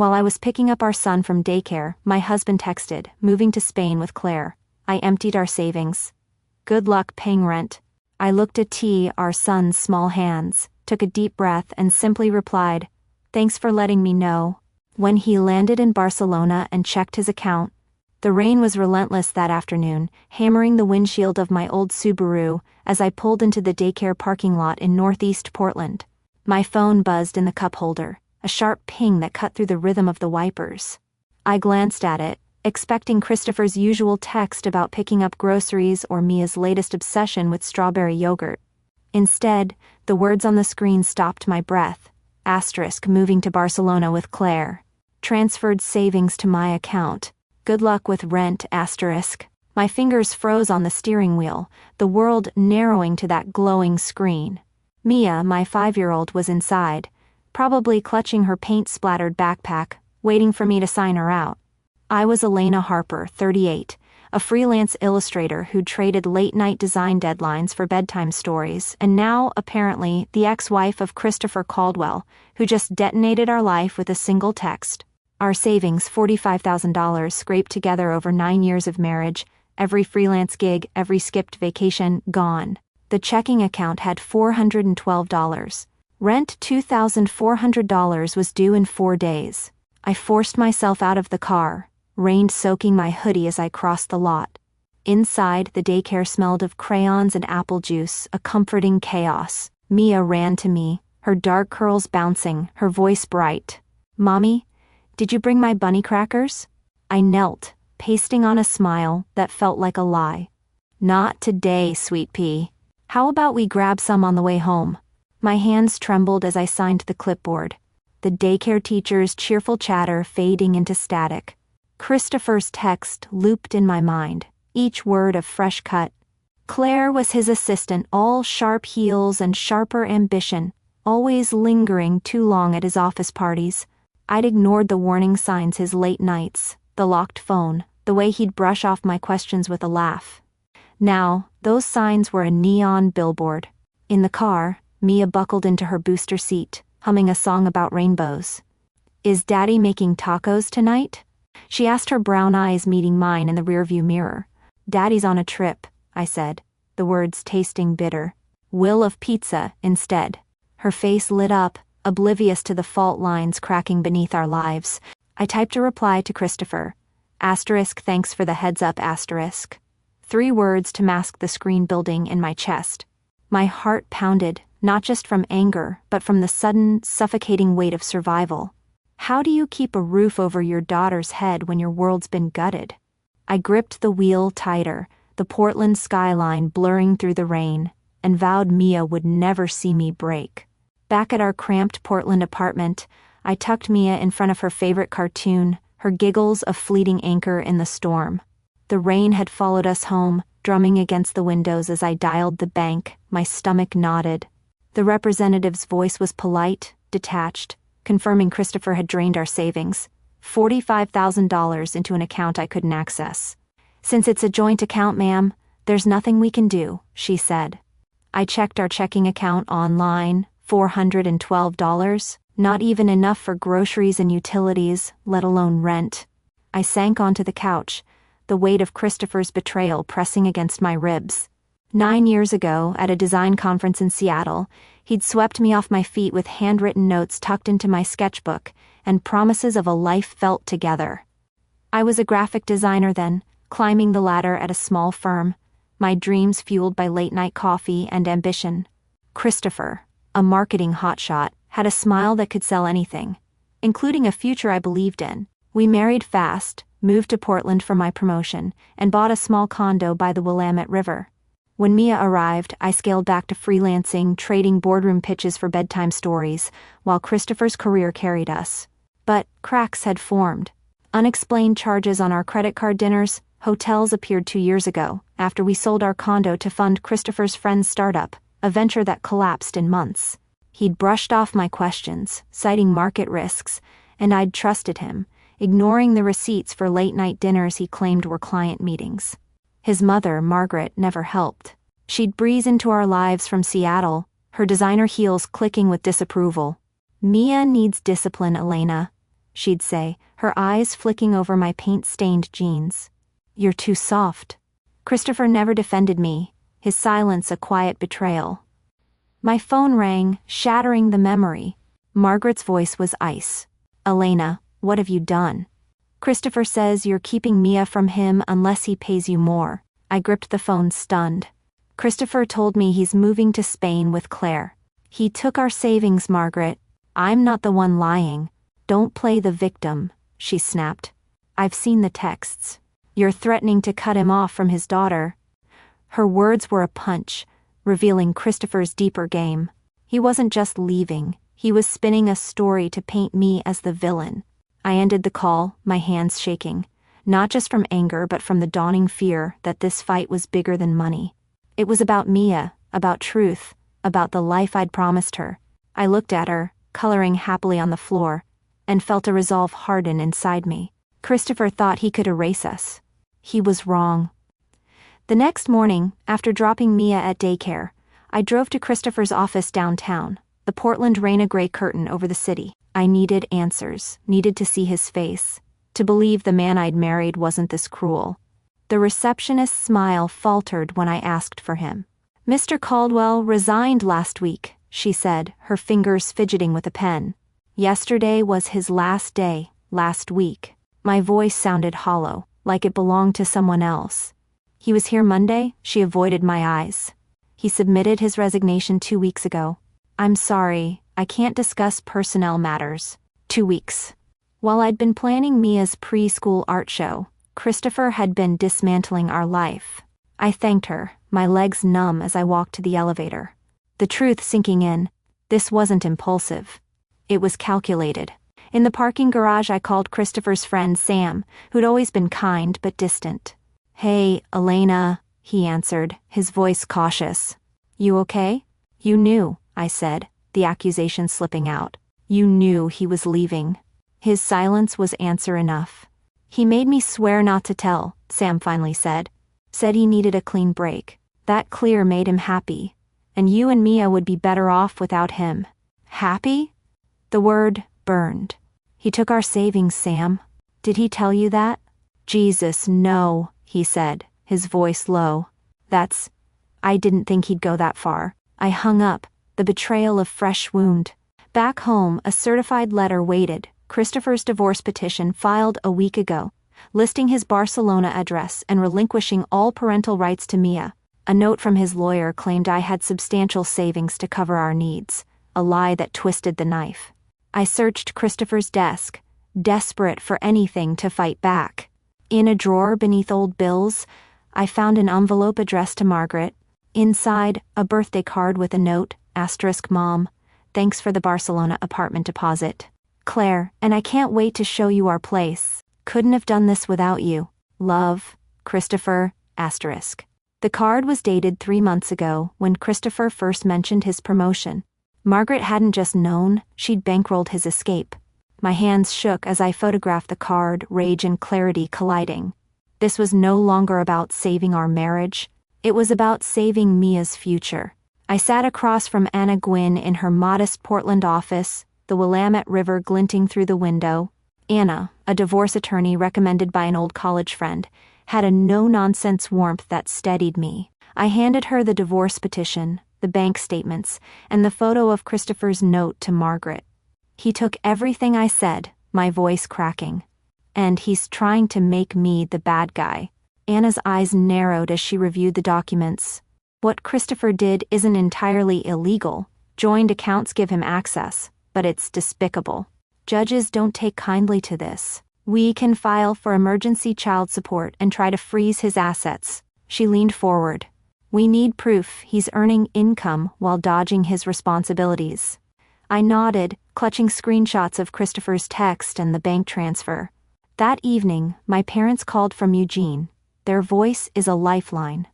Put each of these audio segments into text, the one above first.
While I was picking up our son from daycare, my husband texted, moving to Spain with Claire. I emptied our savings. Good luck paying rent. I looked at our son's small hands, took a deep breath and simply replied, thanks for letting me know. When he landed in Barcelona and checked his account, the rain was relentless that afternoon, hammering the windshield of my old Subaru as I pulled into the daycare parking lot in northeast Portland. My phone buzzed in the cup holder, a sharp ping that cut through the rhythm of the wipers. I glanced at it, expecting Christopher's usual text about picking up groceries or Mia's latest obsession with strawberry yogurt. Instead, the words on the screen stopped my breath. Asterisk moving to Barcelona with Claire. Transferred savings to my account. Good luck with rent, asterisk. My fingers froze on the steering wheel, the world narrowing to that glowing screen. Mia, my 5-year-old, was inside, probably clutching her paint-splattered backpack, waiting for me to sign her out. I was Elena Harper, 38, a freelance illustrator who traded late-night design deadlines for bedtime stories, and now, apparently, the ex-wife of Christopher Caldwell, who just detonated our life with a single text. Our savings, $45,000, scraped together over 9 years of marriage, every freelance gig, every skipped vacation, gone. The checking account had $412. Rent $2,400 was due in 4 days. I forced myself out of the car, rain soaking my hoodie as I crossed the lot. Inside, the daycare smelled of crayons and apple juice, a comforting chaos. Mia ran to me, her dark curls bouncing, her voice bright. Mommy, did you bring my bunny crackers? I knelt, pasting on a smile that felt like a lie. Not today, sweet pea. How about we grab some on the way home? My hands trembled as I signed the clipboard, the daycare teacher's cheerful chatter fading into static. Christopher's text looped in my mind, each word a fresh cut. Claire was his assistant, all sharp heels and sharper ambition, always lingering too long at his office parties. I'd ignored the warning signs, his late nights, the locked phone, the way he'd brush off my questions with a laugh. Now, those signs were a neon billboard. In the car, Mia buckled into her booster seat, humming a song about rainbows. Is Daddy making tacos tonight? She asked, her brown eyes meeting mine in the rearview mirror. Daddy's on a trip, I said, the words tasting bitter. Will of pizza, instead. Her face lit up, oblivious to the fault lines cracking beneath our lives. I typed a reply to Christopher. Asterisk, thanks for the heads up, asterisk. 3 words to mask the screen building in my chest. My heart pounded, not just from anger, but from the sudden, suffocating weight of survival. How do you keep a roof over your daughter's head when your world's been gutted? I gripped the wheel tighter, the Portland skyline blurring through the rain, and vowed Mia would never see me break. Back at our cramped Portland apartment, I tucked Mia in front of her favorite cartoon, her giggles a fleeting anchor in the storm. The rain had followed us home, drumming against the windows as I dialed the bank, my stomach knotted. The representative's voice was polite, detached, confirming Christopher had drained our savings, $45,000 into an account I couldn't access. Since it's a joint account, ma'am, there's nothing we can do, she said. I checked our checking account online, $412, not even enough for groceries and utilities, let alone rent. I sank onto the couch, the weight of Christopher's betrayal pressing against my ribs. 9 years ago, at a design conference in Seattle, he'd swept me off my feet with handwritten notes tucked into my sketchbook and promises of a life felt together. I was a graphic designer then, climbing the ladder at a small firm, my dreams fueled by late-night coffee and ambition. Christopher, a marketing hotshot, had a smile that could sell anything, including a future I believed in. We married fast, moved to Portland for my promotion, and bought a small condo by the Willamette River. When Mia arrived, I scaled back to freelancing, trading boardroom pitches for bedtime stories, while Christopher's career carried us. But cracks had formed. Unexplained charges on our credit card dinners, hotels appeared 2 years ago, after we sold our condo to fund Christopher's friend's startup, a venture that collapsed in months. He'd brushed off my questions, citing market risks, and I'd trusted him, ignoring the receipts for late-night dinners he claimed were client meetings. His mother, Margaret, never helped. She'd breeze into our lives from Seattle, her designer heels clicking with disapproval. Mia needs discipline, Elena. she'd say, her eyes flicking over my paint-stained jeans. You're too soft. Christopher never defended me, his silence a quiet betrayal. My phone rang, shattering the memory. Margaret's voice was ice. Elena, what have you done? Christopher says you're keeping Mia from him unless he pays you more. I gripped the phone stunned. Christopher told me he's moving to Spain with Claire. He took our savings, Margaret. I'm not the one lying. Don't play the victim, she snapped. I've seen the texts. You're threatening to cut him off from his daughter. Her words were a punch, revealing Christopher's deeper game. He wasn't just leaving, he was spinning a story to paint me as the villain. I ended the call, my hands shaking, not just from anger but from the dawning fear that this fight was bigger than money. It was about Mia, about truth, about the life I'd promised her. I looked at her, coloring happily on the floor, and felt a resolve harden inside me. Christopher thought he could erase us. He was wrong. The next morning, after dropping Mia at daycare, I drove to Christopher's office downtown, the Portland rain a gray curtain over the city. I needed answers, needed to see his face, to believe the man I'd married wasn't this cruel. The receptionist's smile faltered when I asked for him. Mr. Caldwell resigned last week, she said, her fingers fidgeting with a pen. Yesterday was his last day, last week. My voice sounded hollow, like it belonged to someone else. He was here Monday, she avoided my eyes. He submitted his resignation 2 weeks ago. I'm sorry, I can't discuss personnel matters. 2 weeks. While I'd been planning Mia's preschool art show, Christopher had been dismantling our life. I thanked her, my legs numb as I walked to the elevator. The truth sinking in, this wasn't impulsive. It was calculated. In the parking garage I called Christopher's friend Sam, who'd always been kind but distant. Hey, Elena, he answered, his voice cautious. You okay? You knew, I said, the accusation slipping out. You knew he was leaving. His silence was answer enough. He made me swear not to tell, Sam finally said. Said he needed a clean break. That clear made him happy. And you and Mia would be better off without him. Happy? The word burned. He took our savings, Sam. Did he tell you that? Jesus, no, he said, his voice low. I didn't think he'd go that far. I hung up, the betrayal of fresh wound. Back home, a certified letter waited, Christopher's divorce petition filed a week ago, listing his Barcelona address and relinquishing all parental rights to Mia. A note from his lawyer claimed I had substantial savings to cover our needs, a lie that twisted the knife. I searched Christopher's desk, desperate for anything to fight back. In a drawer beneath old bills, I found an envelope addressed to Margaret. Inside, a birthday card with a note, *Mom, thanks for the Barcelona apartment deposit. Claire, and I can't wait to show you our place. Couldn't have done this without you. Love, Christopher, *. The card was dated 3 months ago, when Christopher first mentioned his promotion. Margaret hadn't just known, she'd bankrolled his escape. My hands shook as I photographed the card, rage and clarity colliding. This was no longer about saving our marriage. It was about saving Mia's future. I sat across from Anna Gwynn in her modest Portland office, the Willamette River glinting through the window. Anna, a divorce attorney recommended by an old college friend, had a no-nonsense warmth that steadied me. I handed her the divorce petition, the bank statements, and the photo of Christopher's note to Margaret. He took everything I said, my voice cracking. And he's trying to make me the bad guy. Anna's eyes narrowed as she reviewed the documents. What Christopher did isn't entirely illegal. Joined accounts give him access, but it's despicable. Judges don't take kindly to this. We can file for emergency child support and try to freeze his assets. She leaned forward. We need proof he's earning income while dodging his responsibilities. I nodded, clutching screenshots of Christopher's text and the bank transfer. That evening, my parents called from Eugene. Their voice is a lifeline.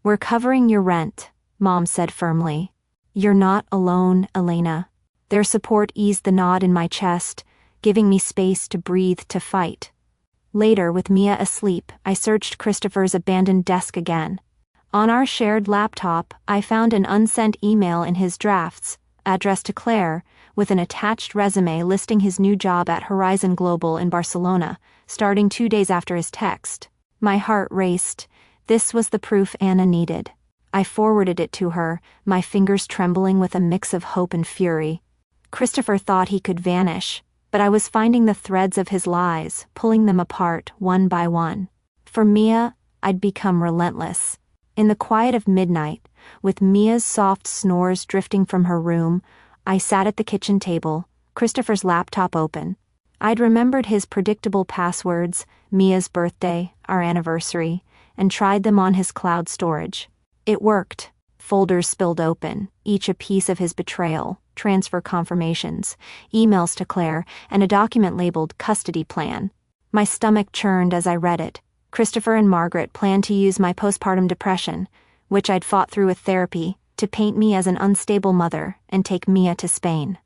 We're covering your rent, Mom said firmly. You're not alone, Elena. Their support eased the knot in my chest, giving me space to breathe to fight. Later, with Mia asleep, I searched Christopher's abandoned desk again. On our shared laptop, I found an unsent email in his drafts, addressed to Claire, with an attached resume listing his new job at Horizon Global in Barcelona, starting 2 days after his text. My heart raced. This was the proof Anna needed. I forwarded it to her, my fingers trembling with a mix of hope and fury. Christopher thought he could vanish, but I was finding the threads of his lies, pulling them apart one by one. For Mia, I'd become relentless. In the quiet of midnight, with Mia's soft snores drifting from her room, I sat at the kitchen table, Christopher's laptop open. I'd remembered his predictable passwords, Mia's birthday, our anniversary, and tried them on his cloud storage. It worked. Folders spilled open, each a piece of his betrayal, transfer confirmations, emails to Claire, and a document labeled custody plan. My stomach churned as I read it. Christopher and Margaret planned to use my postpartum depression, which I'd fought through with therapy, to paint me as an unstable mother and take Mia to Spain.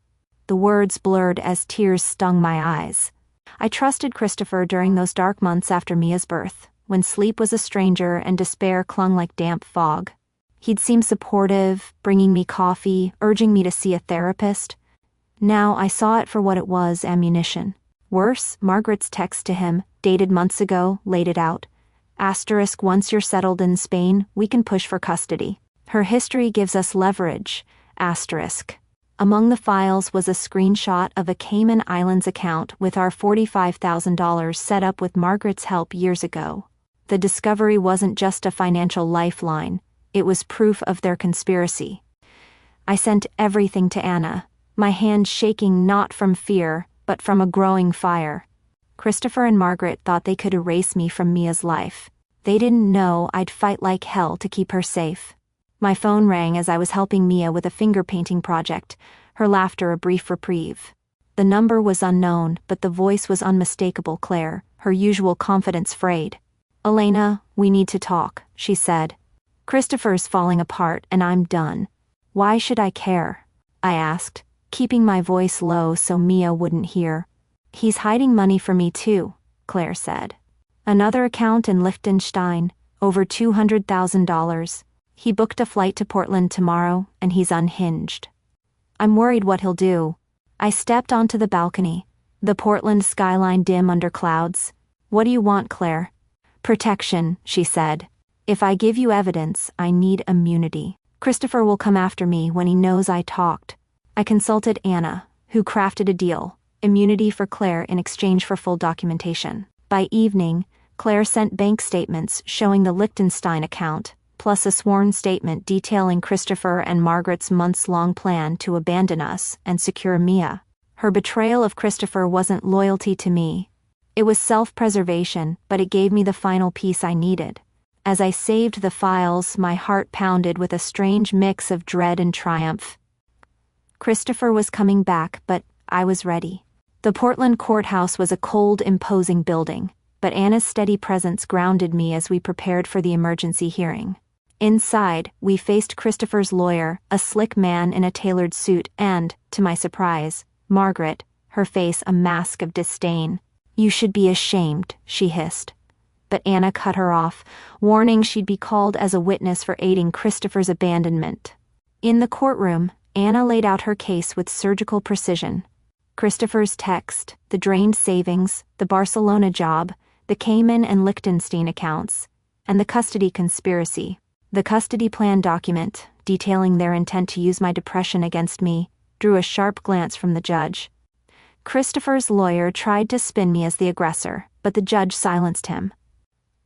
The words blurred as tears stung my eyes. I trusted Christopher during those dark months after Mia's birth, when sleep was a stranger and despair clung like damp fog. He'd seemed supportive, bringing me coffee, urging me to see a therapist. Now I saw it for what it was, ammunition. Worse, Margaret's text to him, dated months ago, laid it out. Asterisk, once you're settled in Spain, we can push for custody. Her history gives us leverage. Asterisk. Among the files was a screenshot of a Cayman Islands account with our $45,000 set up with Margaret's help years ago. The discovery wasn't just a financial lifeline, it was proof of their conspiracy. I sent everything to Anna, my hand shaking not from fear, but from a growing fire. Christopher and Margaret thought they could erase me from Mia's life. They didn't know I'd fight like hell to keep her safe. My phone rang as I was helping Mia with a finger painting project, her laughter a brief reprieve. The number was unknown, but the voice was unmistakable Claire, her usual confidence frayed. "Elena, we need to talk," she said. "Christopher's falling apart and I'm done." "Why should I care?" I asked, keeping my voice low so Mia wouldn't hear. "He's hiding money from me too," Claire said. "Another account in Liechtenstein, over $200,000. He booked a flight to Portland tomorrow, and he's unhinged. I'm worried what he'll do." I stepped onto the balcony, the Portland skyline dim under clouds. "What do you want, Claire?" "Protection," she said. "If I give you evidence, I need immunity. Christopher will come after me when he knows I talked." I consulted Anna, who crafted a deal, immunity for Claire in exchange for full documentation. By evening, Claire sent bank statements showing the Liechtenstein account, plus a sworn statement detailing Christopher and Margaret's months-long plan to abandon us and secure Mia. Her betrayal of Christopher wasn't loyalty to me. It was self-preservation, but it gave me the final piece I needed. As I saved the files, my heart pounded with a strange mix of dread and triumph. Christopher was coming back, but I was ready. The Portland courthouse was a cold, imposing building, but Anna's steady presence grounded me as we prepared for the emergency hearing. Inside, we faced Christopher's lawyer, a slick man in a tailored suit, and, to my surprise, Margaret, her face a mask of disdain. "You should be ashamed," she hissed. But Anna cut her off, warning she'd be called as a witness for aiding Christopher's abandonment. In the courtroom, Anna laid out her case with surgical precision. Christopher's text, the drained savings, the Barcelona job, the Cayman and Liechtenstein accounts, and the custody conspiracy. The custody plan document, detailing their intent to use my depression against me, drew a sharp glance from the judge. Christopher's lawyer tried to spin me as the aggressor, but the judge silenced him.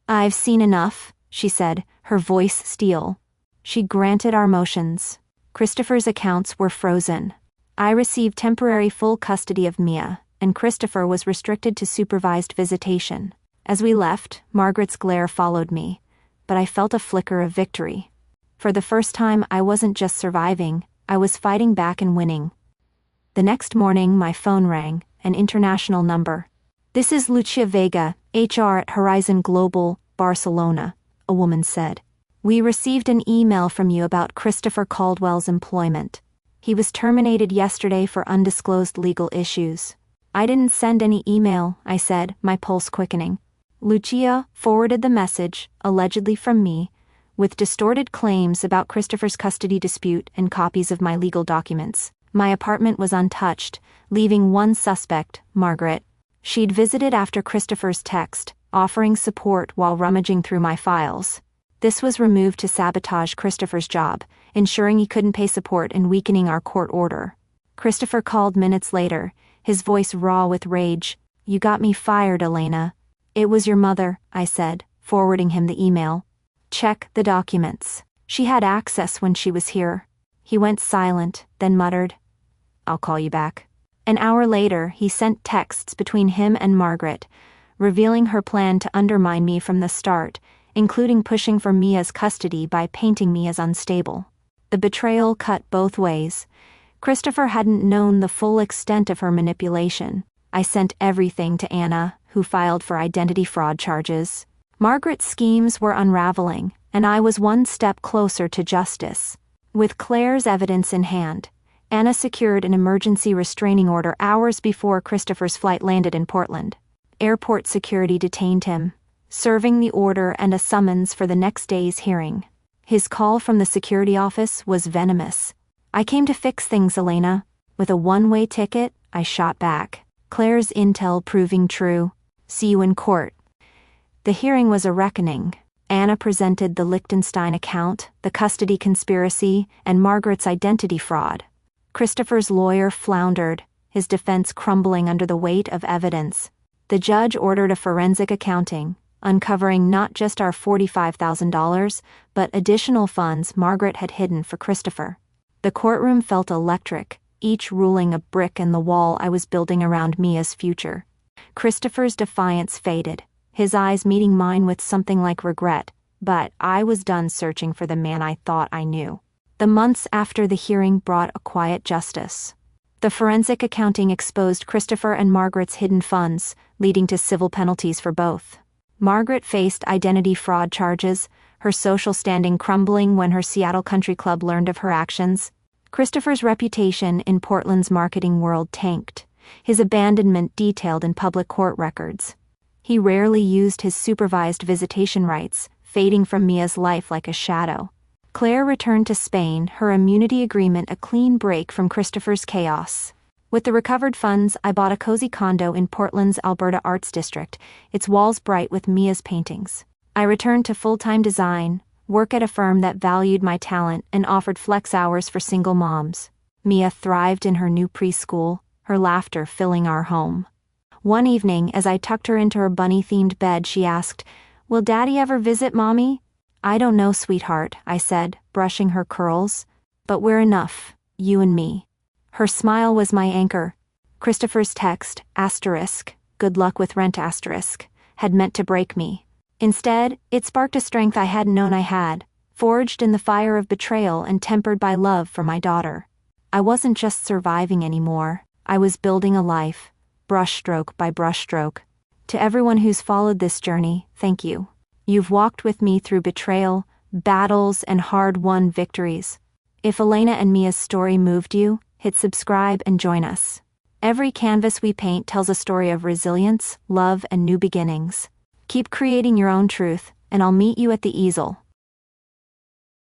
"I've seen enough," she said, her voice steel. She granted our motions. Christopher's accounts were frozen. I received temporary full custody of Mia, and Christopher was restricted to supervised visitation. As we left, Margaret's glare followed me, but I felt a flicker of victory. For the first time, I wasn't just surviving, I was fighting back and winning. The next morning, my phone rang, an international number. "This is Lucia Vega, HR at Horizon Global, Barcelona," a woman said. "We received an email from you about Christopher Caldwell's employment. He was terminated yesterday for undisclosed legal issues." "I didn't send any email," I said, my pulse quickening. Lucia forwarded the message, allegedly from me, with distorted claims about Christopher's custody dispute and copies of my legal documents. My apartment was untouched, leaving one suspect, Margaret. She'd visited after Christopher's text, offering support while rummaging through my files. This was removed to sabotage Christopher's job, ensuring he couldn't pay support and weakening our court order. Christopher called minutes later, his voice raw with rage. "You got me fired, Elena." "It was your mother," I said, forwarding him the email. "Check the documents. She had access when she was here." He went silent, then muttered, "I'll call you back." An hour later, he sent texts between him and Margaret, revealing her plan to undermine me from the start, including pushing for Mia's custody by painting me as unstable. The betrayal cut both ways. Christopher hadn't known the full extent of her manipulation. I sent everything to Anna, who filed for identity fraud charges. Margaret's schemes were unraveling, and I was one step closer to justice. With Claire's evidence in hand, Anna secured an emergency restraining order hours before Christopher's flight landed in Portland. Airport security detained him, serving the order and a summons for the next day's hearing. His call from the security office was venomous. "I came to fix things, Elena." With a one-way ticket, I shot back. "Claire's intel proving true. See you in court." The hearing was a reckoning. Anna presented the Liechtenstein account, the custody conspiracy, and Margaret's identity fraud. Christopher's lawyer floundered, his defense crumbling under the weight of evidence. The judge ordered a forensic accounting, uncovering not just our $45,000, but additional funds Margaret had hidden for Christopher. The courtroom felt electric, each ruling a brick in the wall I was building around Mia's future. Christopher's defiance faded, his eyes meeting mine with something like regret, but I was done searching for the man I thought I knew. The months after the hearing brought a quiet justice. The forensic accounting exposed Christopher and Margaret's hidden funds, leading to civil penalties for both. Margaret faced identity fraud charges, her social standing crumbling when her Seattle Country Club learned of her actions. Christopher's reputation in Portland's marketing world tanked, his abandonment detailed in public court records. He rarely used his supervised visitation rights, fading from Mia's life like a shadow. Claire returned to Spain, her immunity agreement a clean break from Christopher's chaos. With the recovered funds, I bought a cozy condo in Portland's Alberta Arts District, its walls bright with Mia's paintings. I returned to full-time design, work at a firm that valued my talent and offered flex hours for single moms. Mia thrived in her new preschool, her laughter filling our home. One evening, as I tucked her into her bunny-themed bed, she asked, "Will Daddy ever visit Mommy?" "I don't know, sweetheart," I said, brushing her curls. "But we're enough, you and me." Her smile was my anchor. Christopher's text, "good luck with rent," had meant to break me. Instead, it sparked a strength I hadn't known I had, forged in the fire of betrayal and tempered by love for my daughter. I wasn't just surviving anymore, I was building a life, brushstroke by brushstroke. To everyone who's followed this journey, thank you. You've walked with me through betrayal, battles, and hard-won victories. If Elena and Mia's story moved you, hit subscribe and join us. Every canvas we paint tells a story of resilience, love, and new beginnings. Keep creating your own truth, and I'll meet you at the easel.